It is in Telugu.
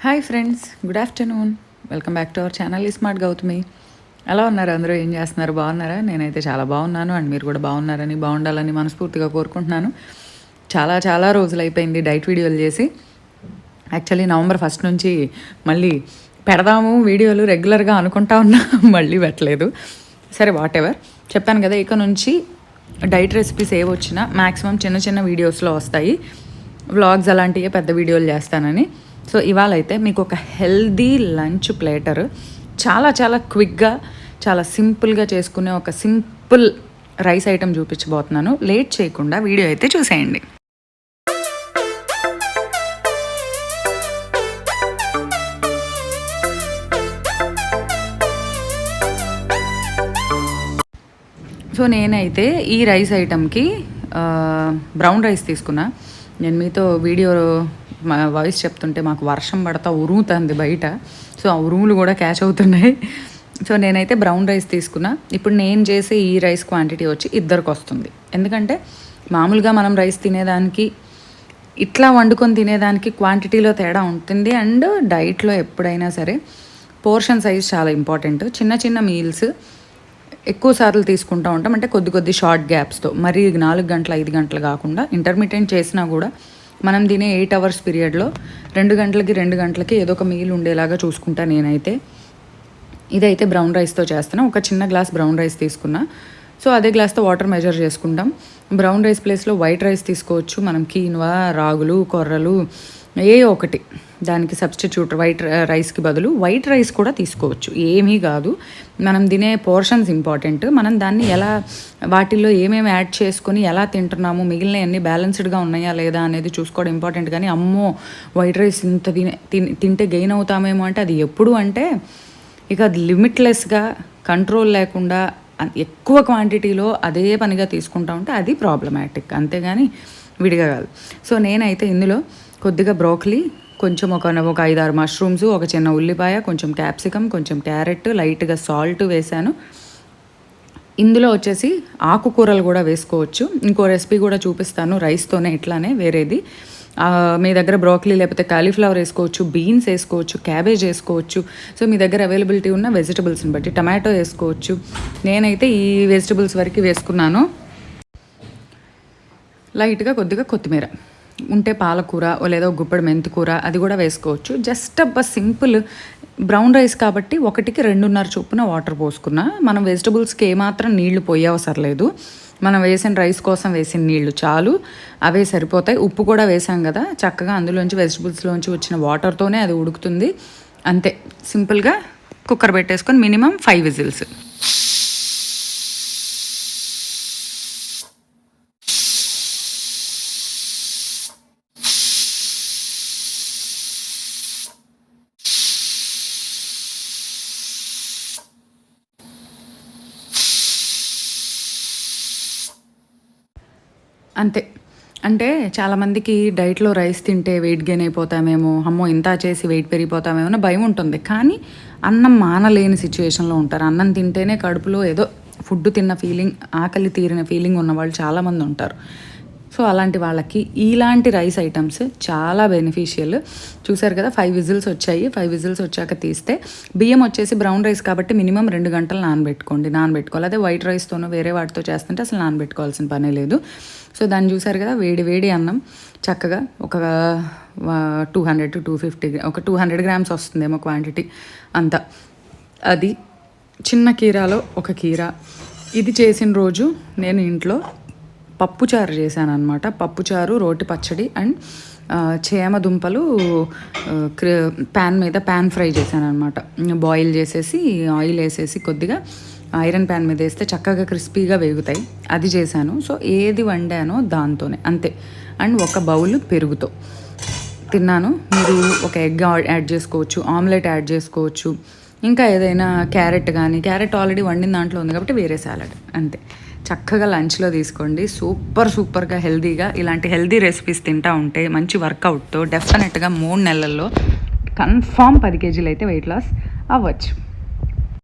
Hi friends, good afternoon. Welcome back to our channel smart Gautami. ఎలా ఉన్నారు? అందరూ ఏం చేస్తున్నారు? బాగున్నారా? నేనైతే చాలా బాగున్నాను. అండ్ మీరు కూడా బాగుండాలని మనస్ఫూర్తిగా కోరుకుంటున్నాను. చాలా రోజులు అయిపోయింది డైట్ వీడియోలు చేసి. యాక్చువల్లీ November 1 నుంచి మళ్ళీ పెడదాము వీడియోలు రెగ్యులర్గా అనుకుంటా ఉన్నా, మళ్ళీ పెట్టలేదు. సరే, వాట్ ఎవర్. చెప్పాను కదా, ఇక నుంచి డైట్ రెసిపీస్ ఏవి వచ్చినా మ్యాక్సిమం చిన్న వీడియోస్లో వస్తాయి. వ్లాగ్స్ అలాంటివే పెద్ద వీడియోలు చేస్తానని. సో ఇవాళ అయితే మీకు ఒక హెల్దీ లంచ్ ప్లేటర్ చాలా క్విక్గా, చాలా సింపుల్గా చేసుకునే ఒక సింపుల్ రైస్ ఐటెం చూపించబోతున్నాను. లేట్ చేయకుండా వీడియో అయితే చూసేయండి. సో నేనైతే ఈ రైస్ ఐటెంకి బ్రౌన్ రైస్ తీసుకున్నా. నేను మీతో వీడియో వాయిస్ చెప్తుంటే మాకు వర్షం పడతా ఉరుముతుంది బయట. సో ఆ ఉరుములు కూడా క్యాచ్ అవుతున్నాయి. సో నేనైతే బ్రౌన్ రైస్ తీసుకున్నా. ఇప్పుడు నేను చేసే ఈ రైస్ క్వాంటిటీ వచ్చి ఇద్దరికి వస్తుంది. ఎందుకంటే మామూలుగా మనం రైస్ తినేదానికి, ఇట్లా వండుకొని తినేదానికి క్వాంటిటీలో తేడా ఉంటుంది. అండ్ డైట్లో ఎప్పుడైనా సరే పోర్షన్ సైజ్ చాలా ఇంపార్టెంట్. చిన్న మీల్స్ ఎక్కువ సార్లు తీసుకుంటూ ఉంటాం, అంటే కొద్ది షార్ట్ గ్యాప్స్తో. మరి 4 గంటలు 5 గంటలు కాకుండా ఇంటర్మీడియట్ చేసినా కూడా మనం తినే 8 hours పీరియడ్లో 2 గంటలకి ఏదో ఒక మీల్ ఉండేలాగా చూసుకుంటా నేనైతే. ఇదైతే బ్రౌన్ రైస్తో చేస్తాను. ఒక చిన్న గ్లాస్ బ్రౌన్ రైస్ తీసుకున్నా. సో అదే గ్లాస్తో వాటర్ మెజర్ చేసుకుంటాం. బ్రౌన్ రైస్ ప్లేస్లో వైట్ రైస్ తీసుకోవచ్చు. మనం కీన్వా, రాగులు, కొర్రలు ఏ ఒకటి దానికి సబ్స్టిట్యూట్, వైట్ రైస్కి బదులు వైట్ రైస్ కూడా తీసుకోవచ్చు. ఏమీ కాదు, మనం తినే పోర్షన్స్ ఇంపార్టెంట్. మనం దాన్ని ఎలా, వాటిల్లో ఏమేమి యాడ్ చేసుకొని ఎలా తింటున్నాము, మిగిలిన అన్ని బ్యాలెన్స్డ్గా ఉన్నాయా లేదా అనేది చూసుకోవడం ఇంపార్టెంట్. కానీ అమ్మో వైట్ రైస్ ఇంత తింటే గెయిన్ అవుతామేమో అంటే అది ఎప్పుడు అంటే ఇక అది లిమిట్లెస్గా, కంట్రోల్ లేకుండా ఎక్కువ క్వాంటిటీలో అదే పనిగా తీసుకుంటా ఉంటే అది ప్రాబ్లమాటిక్, అంతేగాని విడిగా కాదు. సో నేనైతే ఇందులో కొద్దిగా బ్రోకలీ, కొంచెం ఒక 5-6 మష్రూమ్స్, ఒక చిన్న ఉల్లిపాయ, కొంచెం క్యాప్సికమ్, కొంచెం క్యారెట్, లైట్గా సాల్ట్ వేసాను. ఇందులో వచ్చేసి ఆకుకూరలు కూడా వేసుకోవచ్చు. ఇంకో రెసిపీ కూడా చూపిస్తాను రైస్తోనే, ఇట్లానే వేరేది. మీ దగ్గర బ్రోకలీ లేకపోతే కాలీఫ్లవర్ వేసుకోవచ్చు, బీన్స్ వేసుకోవచ్చు, క్యాబేజ్ వేసుకోవచ్చు. సో మీ దగ్గర అవైలబిలిటీ ఉన్న వెజిటబుల్స్ని బట్టి టమాటో వేసుకోవచ్చు. నేనైతే ఈ వెజిటబుల్స్ వరకు వేసుకున్నాను. లైట్గా కొద్దిగా కొత్తిమీర ఉంటే, పాలకూర లేదా గుప్పెడు మెంతికూర అది కూడా వేసుకోవచ్చు. జస్ట్ సింపుల్ బ్రౌన్ రైస్ కాబట్టి 1కి 2.5 చొప్పున వాటర్ పోసుకున్నా. మనం వెజిటబుల్స్కి ఏమాత్రం నీళ్లు పోయే అవసరం లేదు. మనం వేసిన రైస్ కోసం వేసిన నీళ్లు చాలు, అవే సరిపోతాయి. ఉప్పు కూడా వేసాం కదా, చక్కగా అందులోంచి వెజిటబుల్స్లోంచి వచ్చిన వాటర్తోనే అది ఉడుకుతుంది. అంతే, సింపుల్గా కుక్కర్ పెట్టేసుకొని మినిమం 5 విజిల్స్. అంతే. అంటే చాలామందికి డైట్లో రైస్ తింటే వెయిట్ గెయిన్ అయిపోతామేమో, అమ్మో ఇంత చేసి వెయిట్ పెరిగిపోతామేమో అని భయం ఉంటుంది. కానీ అన్నం మానలేని సిచ్యువేషన్లో ఉంటారు. అన్నం తింటేనే కడుపులో ఏదో ఫుడ్ తిన్న ఫీలింగ్, ఆకలి తీరిన ఫీలింగ్ ఉన్నవాళ్ళు చాలామంది ఉంటారు. సో అలాంటి వాళ్ళకి ఇలాంటి రైస్ ఐటమ్స్ చాలా బెనిఫిషియల్. చూసారు కదా, 5 విజిల్స్ వచ్చాయి. 5 విజిల్స్ వచ్చాక తీస్తే, బియ్యం వచ్చేసి బ్రౌన్ రైస్ కాబట్టి మినిమం 2 గంటలు నానబెట్టుకోవాలి. అదే వైట్ రైస్తోనో వేరే వాటితో చేస్తుంటే అసలు నానబెట్టుకోవాల్సిన పనే లేదు. సో దాన్ని చూసారు కదా, వేడి అన్నం చక్కగా ఒక 200 to 250, ఒక 200 grams వస్తుందేమో క్వాంటిటీ అంతా. అది చిన్న కీరాలో ఒక కీర. ఇది చేసిన రోజు నేను ఇంట్లో పప్పుచారు చేశాను అనమాట. పప్పుచారు, రోటి పచ్చడి అండ్ చేమ దుంపలు ప్యాన్ ఫ్రై చేశాను అనమాట. బాయిల్ చేసేసి ఆయిల్ వేసేసి కొద్దిగా ఐరన్ ప్యాన్ మీద వేస్తే చక్కగా క్రిస్పీగా వేగుతాయి. అది చేశాను. సో ఏది వండానో దాంతోనే, అంతే. అండ్ ఒక బౌల్ పెరుగుతో తిన్నాను. మీరు ఒక ఎగ్ యాడ్ చేసుకోవచ్చు, ఆమ్లెట్ యాడ్ చేసుకోవచ్చు, ఇంకా ఏదైనా క్యారెట్ క్యారెట్ ఆల్రెడీ వండిన దాంట్లో ఉంది కాబట్టి వేరే సాలడ్, అంతే. చక్కగా లంచ్లో తీసుకోండి. సూపర్గా హెల్దీగా ఇలాంటి హెల్దీ రెసిపీస్ తింటూ ఉంటే మంచి వర్కౌట్తో డెఫినెట్గా 3 నెలల్లో కన్ఫామ్ 10 kgs అయితే వెయిట్ లాస్ అవ్వచ్చు.